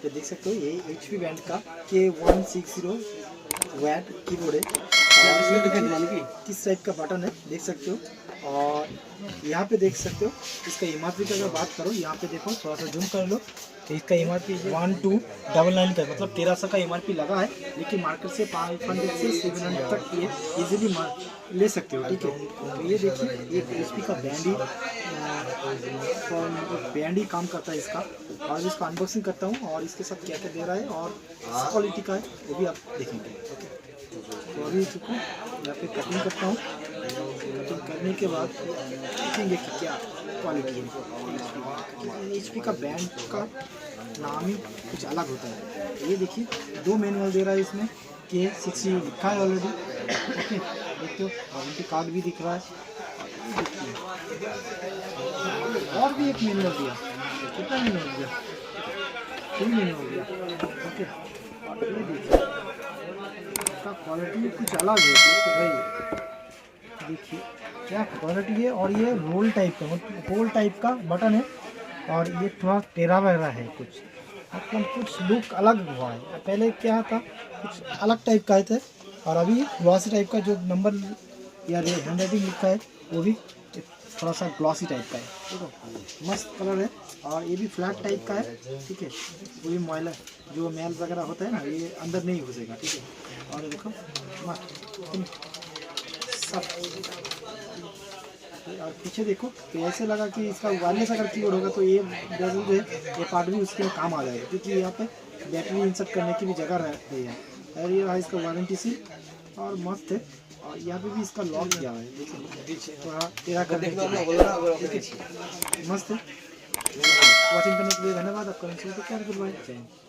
पे देख सकते हो ये HP बैंड का K160 वैट कीबोर्ड है। किस टाइप का बटन है देख सकते हो। और यहाँ पे देख सकते हो इसका MRP की अगर बात करो, यहाँ पे देखो थोड़ा सा जूम कर लो तो इसका MRP 1299 का मतलब 1300 का MRP लगा है, लेकिन मार्केट से 500 से 700 तक ये इजीली ले सकते हो। ठीक है, तो ये देखिए ये HP का बैंड ही काम करता है इसका। और इसका अनबॉक्सिंग करता हूँ और इसके साथ क्या क्या दे रहा है और किस क्वालिटी का है वो भी आप देखेंगे। ओके, तो अभी चुका यहाँ पे कटिंग करता हूँ। कटिंग करने के बाद देखेंगे कि क्या क्वालिटी है। HP का बैंड का नाम ही कुछ अलग होता है। ये देखिए 2 मैनुअल दे रहा है इसमें, K60 लिखा है ऑलरेडी। ओके, देखते हो वारंटी कार्ड भी दिख रहा है। और भी एक मैनुअल दिया, कितना मैनुअल दिया, 3 मैनुअल दिया। ओके, और ये देखिए इसका क्वालिटी कुछ अलग है भाई, देखिए क्या क्वालिटी है। और ये रोल टाइप का, मतलब होल टाइप का बटन है और ये थोड़ा टेढ़ा वगैरह है, कुछ मतलब कुछ लुक अलग हुआ है। पहले क्या था कुछ अलग टाइप का थे और अभी ग्लॉसी टाइप का जो नंबर या हैंड राइटिंग लिखा है वो भी थोड़ा सा ग्लॉसी टाइप का है। देखो मस्त कलर है और ये भी फ्लैट टाइप का है। ठीक है, वो भी मैल जो मैल वगैरह होता है ना ये अंदर नहीं घुसेगा। ठीक है, और देखो मस्त सब। और पीछे देखो तो ऐसे लगा कि इसका वायरलेस अगर कीबोर्ड होगा तो ये बेजल जो है ये पार्ट भी उसके लिए काम आ जाएगा, क्योंकि यहाँ पे बैटरी इंसर्ट करने की भी जगह रह रही है। और ये रहा इसका वारंटी सील और मस्त है। और यहाँ पे भी इसका लॉक किया हुआ है, देखिए थोड़ा टेढ़ा करने के लिए मस्त है। वॉचिंग करने के लिए धन्यवाद। आपका क्या